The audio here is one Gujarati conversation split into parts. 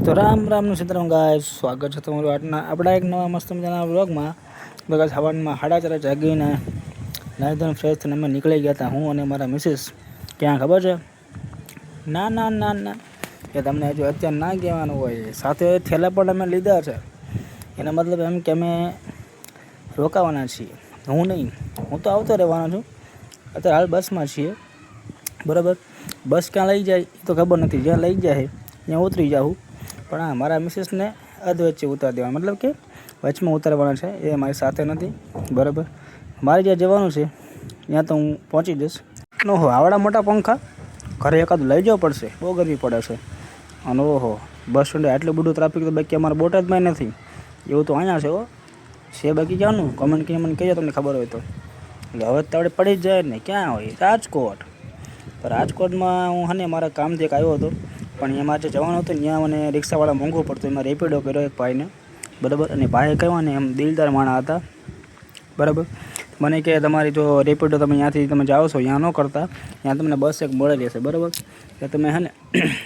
તો રામ રામનું સીતારામ ગાય સ્વાગત છે તમારું આપણા એક નવા મસ્ત મજાના વ્લોગમાં. બગા સવારમાં 4:30 જાગીને નાઈધન ફ્રેશ થઈને અમે નીકળી ગયા હતા, હું અને મારા મિસિસ. ક્યાં ખબર છે? ના ના ના ના કે તમને હજુ અત્યારે ના કહેવાનું હોય. સાથે થેલા પણ અમે લીધા છે, એનો મતલબ એમ કે અમે રોકાવાના છીએ. હું નહીં, હું તો આવતો રહેવાનો છું. અત્યારે હાલ બસમાં છીએ, બરાબર. બસ ક્યાં લઈ જાય એ તો ખબર નથી, જ્યાં લઈ જાય ત્યાં ઉતરી જાઉં. પણ હા, મારા મિસિસને અધવચ્ચે ઉતારી દેવા, મતલબ કે વચમાં ઉતારવાના છે. એ મારી સાથે નથી, બરાબર. મારે જ્યાં જવાનું છે ત્યાં તો હું પહોંચી જઈશ. ઓહો, આવડા મોટા પંખા ઘરે એકાદું લઈ જવું પડશે, બહુ ગરમી પડે છે. અને ઓહો, બસ સ્ટેન્ડે આટલું બધું ટ્રાફિક તો બાકી અમારા બોટાદમાં નથી. એવું તો અહીંયા છે. છે બાકી ક્યાંનું? કમેન્ટ કરીને મને કહેજો તમને ખબર હોય તો. એટલે હવે તો આપણે પડી જ જાય ને. ક્યાં હોય? રાજકોટ. તો રાજકોટમાં હું ને મારા કામથી એક આવ્યો હતો, પણ એમાં જે જવાનું હતું ત્યાં મને રિક્ષાવાળા મોંઘું પડતું. એમાં રેપિડો કર્યો એક ભાઈને, બરાબર. અને ભાઈ કહેવા ને એમ દિલદાર માણા હતા, બરાબર. મને કે તમારી જો રેપિડો તમે ત્યાંથી તમે જાઓ છો, ત્યાં ન કરતા, ત્યાં તમને બસ એક મળે રહેશે, બરાબર. એટલે તમે ને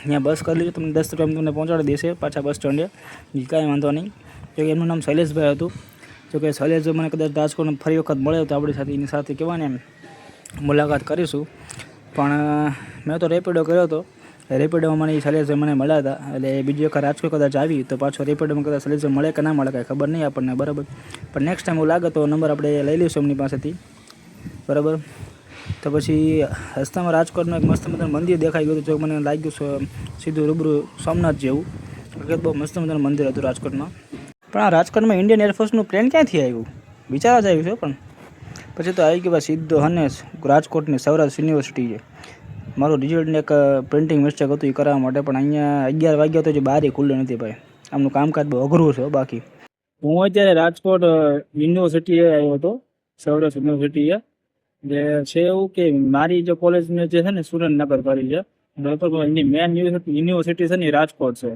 ત્યાં બસ કરી લેજો, તમને 10 રૂપિયામાં તમને પહોંચાડી દેશે પાછા બસ સ્ટેન્ડે. કાંઈ વાંધો નહીં. જોકે એમનું નામ શૈલેષભાઈ હતું. જોકે શૈલેષભાઈ મને કદાચ રાજકોટ ફરી વખત મળે તો આપણી સાથે એની સાથે કહેવાય ને એમ મુલાકાત કરીશું. પણ મેં તો રેપિડો કર્યો હતો. રેપિડોમાં મને શૈલેષભાઈ મને મળ્યા હતા. એટલે બીજી વખત રાજકોટ કદાચ આવી તો પાછો રેપિડોમાં કદાચ શૈલેષભાઈ મળે કે ના મળે કાંઈ ખબર નહીં આપણને, બરાબર. પણ નેક્સ્ટ ટાઈમ એવું લાગે તો નંબર આપણે લઈ લઈશું એમની પાસેથી, બરાબર. તો પછી રસ્તામાં રાજકોટનું એક મસ્ત મજાનું મંદિર દેખાઈ ગયું હતું. જો મને લાગ્યું સીધું રૂબરૂ સોમનાથ જેવું. બહુ મસ્ત મજાનું મંદિર હતું રાજકોટમાં. પણ આ રાજકોટમાં ઇન્ડિયન એરફોર્સનું પ્લેન ક્યાંથી આવ્યું? વિચારવા જ આવ્યું છે. પણ પછી તો આવી ગયું સીધો રાજકોટની સૌરાષ્ટ્ર યુનિવર્સિટી છે. મારું રિઝલ્ટને એક પ્રિન્ટિંગ મિસ્ટેક હતું એ કરાવવા માટે, પણ અહીંયા 11 વાગ્યા તો જે બારી ખુલ્લી નથી ભાઈ. આમનું કામકાજ બહુ અઘરું છે. બાકી હું અત્યારે રાજકોટ યુનિવર્સિટીએ આવ્યો હતો, સૌરાષ્ટ્ર યુનિવર્સિટીએ. જે છે એવું કે મારી જે કોલેજને જે છે ને સુરેન્દ્રનગર કરી છે, બરાબર. એની મેન યુનિવર્સિટી છે ને એ રાજકોટ છે.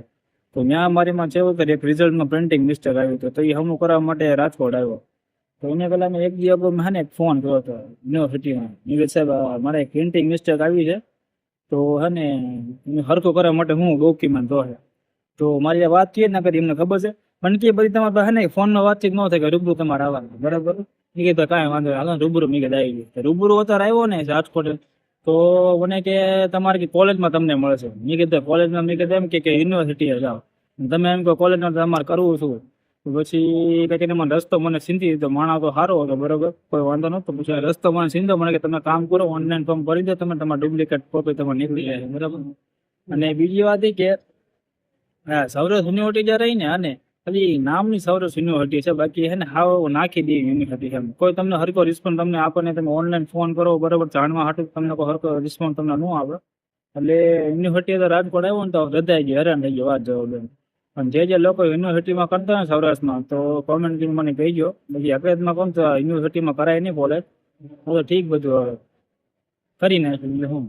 તો ત્યાં મારીમાં છે એવું કે એક રિઝલ્ટમાં પ્રિન્ટિંગ મિસ્ટેક આવ્યું હતું, તો એ હમું કરવા માટે રાજકોટ આવ્યો. તો એને પહેલાં મેં એક દી અગાઉ મેં એક ફોન કર્યો હતો યુનિવર્સિટીમાં. નિવેદ સાહેબ, મારે એક પ્રિન્ટિંગ મિસ્ટેક આવી છે, તો હરખું કરવા માટે હું ડોક્યુમેન્ટ જોશે. તો મારી વાત થઈ ના કરી, એમને ખબર છે. પણ કે બધી તમારે ફોનમાં વાતચીત ન થાય કે રૂબરૂ તમારે આવવાનું, બરાબર. એ કીધું કાંઈ વાંધો હાલો રૂબરૂ. મેં કીધું આવી ગયું. રૂબરૂ અત્યારે આવ્યો ને રાજકોટ, તો મને કે તમારે કોલેજમાં તમને મળશે. મેં કીધું કોલેજમાં? મેં કીધું એમ કે યુનિવર્સિટીએ જાઓ. તમે એમ કહો કોલેજમાં તમારે કરવું શું? પછી કંઈક મને રસ્તો મને સીંધી દીધો. માણસ તો સારો હતો, બરાબર, કોઈ વાંધો નહોતો. પછી રસ્તો મને સીંધો. મને કે તમે કામ કરો, ઓનલાઈન ફોર્મ ભરી દો, તમે તમારા ડુપ્લિકેટ કોપી તમારે નીકળી જાય, બરાબર. અને બીજી વાત એ કે હા, સૌરાષ્ટ્ર યુનિવર્સિટી જ્યાં રહી ને, અને ખાલી નામની સૌરાષ્ટ્ર યુનિવર્સિટી છે, બાકી હાવ નાખી દે યુનિવર્સિટી છે. કોઈ તમને હરકો રિસ્પોન્સ તમને આપે ને, તમે ઓનલાઈન ફોન કરો, બરાબર, જાણવા હાટું તમને કોઈ હરકો રિસ્પોન્સ તમને ન આવે. એટલે યુનિવર્સિટી તો રાજકોટ આવ્યો ને તો રજાઈ ગઈ, હેરાન થઈ ગયો વાત જવાબ. પણ જે લોકો યુનિવર્સિટીમાં કરતા હોય સૌરાષ્ટ્રમાં, તો કોમેન્ટ મને કહીજો. પછી અકરેજમાં કોણ તો યુનિવર્સિટીમાં કરાય નહીં કોલેજ, તો ઠીક બધું હવે કરી નાખ્યું. એટલે હું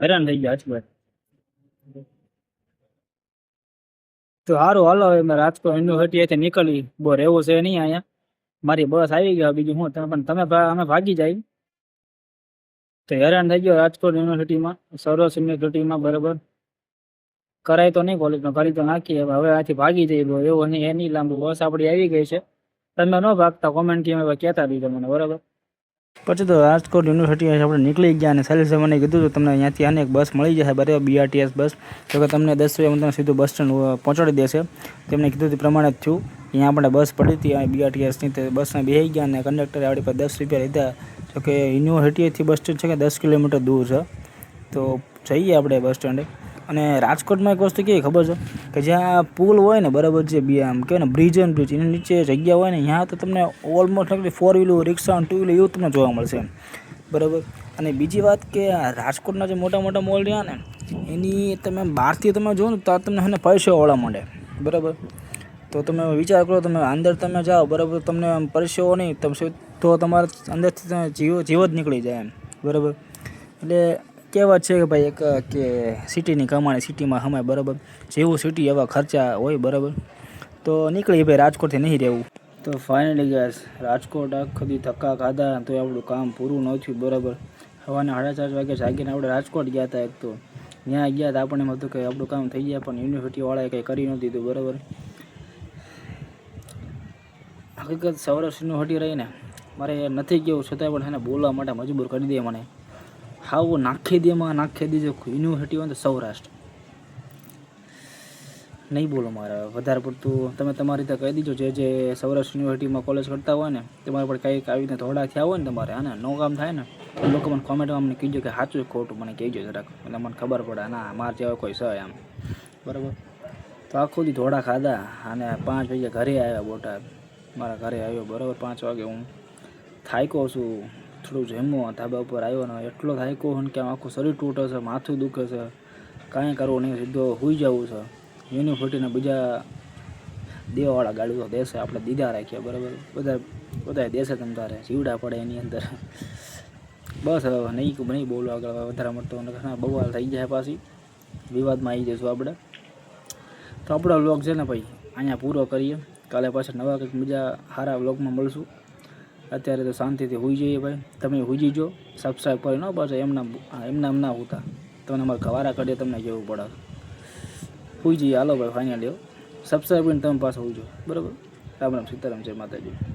હેરાન થઈ ગયા આજકાલ. તો સારું હાલો, હવે મેં રાજકોટ યુનિવર્સિટીએથી નીકળી. બહુ રહેવું છે નહીં અહીંયા, મારી બસ આવી ગયા. બીજું હું પણ તમે અમે ભાગી જાય. તો હેરાન થઈ ગયો રાજકોટ યુનિવર્સિટીમાં, સૌરાષ્ટ્ર યુનિવર્સિટીમાં, બરાબર. કરાય તો નહીં કોલેજમાં, કરી તો નાખીએ. હવે આથી ભાગી જઈએ. એવું નહીં, એ નહીં લાંબુ. બસ આપણી આવી ગઈ છે. તમે ન ભાગતા, કોમેન્ટ અમે કહેતા દીધો મને, બરાબર. પછી તો રાજકોટ યુનિવર્સિટી આપણે નીકળી ગયા. અને શૈલેષે મને કીધું હતું તમને અહીંયાથી અનેક બસ મળી જશે, બરાબર, BRTS બસ. તો કે તમને 10 રૂપિયામાં તમને સીધું બસ સ્ટેન્ડ પહોંચાડી દેશે. તેમને કીધું તે પ્રમાણે જ થયું. અહીંયા આપણે બસ પડી હતી BRTSની, તે બસમાં બેસી ગયા અને કંડક્ટરે આપણી પાસે 10 રૂપિયા લીધા. જો કે યુનિવર્સિટીથી બસ સ્ટેન્ડ છે કે 10 કિલોમીટર દૂર છે. તો જઈએ આપણે બસ સ્ટેન્ડે. અને રાજકોટમાં એક વસ્તુ કેવી ખબર છે કે જ્યાં પુલ હોય ને, બરાબર, જે આમ કહેવાય ને બ્રિજ એન્ડ બ્રિજ, એની નીચે જગ્યા હોય ને, ત્યાં તો તમને ઓલમોસ્ટ 4 વ્હીલર, રિક્ષા, 2 વ્હીલર એવું તમને જોવા મળશે એમ, બરાબર. અને બીજી વાત કે રાજકોટના જે મોટા મોટા મોલ રહ્યા ને, એની તમે બહારથી તમે જુઓ ને તો તમને પરસેવાળા મળે, બરાબર. તો તમે વિચાર કરો, તમે અંદર તમે જાઓ, બરાબર, તમને આમ પરસેવો નહીં તો તમારે અંદરથી તમે જીવ જ નીકળી જાય એમ, બરાબર. એટલે કહેવત છે કે ભાઈ એક કે સિટીની કમાણી સિટીમાં હમાય, બરાબર. જેવું સિટી એવા ખર્ચા હોય, બરાબર. તો નીકળી ભાઈ, રાજકોટથી નહીં રહેવું. તો ફાઇનલી ગેસ રાજકોટ આખો દી ધક્કા ખાધા તો આપણું કામ પૂરું ન થયું, બરાબર. સવારના 4:30 વાગે જાગીને આપણે રાજકોટ ગયા હતા. એક તો ત્યાં ગયા તો આપણને એમ હતું કે આપણું કામ થઈ જાય, પણ યુનિવર્સિટીવાળાએ કંઈ કરી નહોતી દીધું. બરાબર, હકીકત સૌરાષ્ટ્ર યુનિવર્સિટી રહીને મારે નથી કેવું છતાંય પણ એને બોલવા માટે મજબૂર કરી દે મને. હાવ નાખી દેજો યુનિવર્સિટી હોય તો સૌરાષ્ટ્ર નહીં બોલો મારે વધારે પડતું. તમે તમારી રીતે કહી દીજો, જે સૌરાષ્ટ્ર યુનિવર્સિટીમાં કોલેજ કરતા હોય ને તમારે પણ કંઈક આવીને થોડા થયા હોય ને તમારે આને નો કામ થાય ને, લોકો મને કોમેન્ટમાં અમને કહીજો કે સાચું ખોટું મને કહેજો જરાક, એટલે મને ખબર પડે ના મારે જેવા કોઈ છે એમ. બરાબર, તો આખો દી ધોળા ખાધા અને 5 વાગે ઘરે આવ્યા. બોટાદ મારા ઘરે આવ્યો. બરાબર, 5 વાગે હું થાક્યો છું, થોડું જમ્યો, ધાબા ઉપર આવ્યો ને એટલો થાક્યો હું કે આખું શરીર તૂટે છે, માથું દુખે છે, કાંઈ કરવું નહીં, સીધો સૂઈ જવું છે. યુનિવર્સિટીના બીજા દેવાવાળા ગાડી તો દેશે, આપણે દીધા રાખ્યા. બરાબર, બધા દેશે તમ તારે જીવડા પડે એની અંદર. બસ હવે નહીં બોલો આગળ વધારે મળતો, બવાલ થઈ જાય પાછી વિવાદમાં આવી જઈશું આપણે. તો આપણો વ્લોગ છે ને ભાઈ અહીંયા પૂરો કરીએ. કાલે પાછળ નવા કંઈક બીજા સારા વ્લોગમાં મળશું. અત્યારે તો શાંતિથી હોઈ જઈએ ભાઈ. તમે હોઈ જજો, સબસ્ક્રાઈબ કરી ન પાછા એમના ના હોતા, તમને અમારે ગવારા કરીએ તમને જેવું પડે. હોઈ જઈએ હાલો ભાઈ, ફાઇનલી સબસ્ક્રાઈબ કરીને તમે પાછા હોઈ જાઓ. બરાબર, રામ રામ, સીતારામ, જય માતાજી.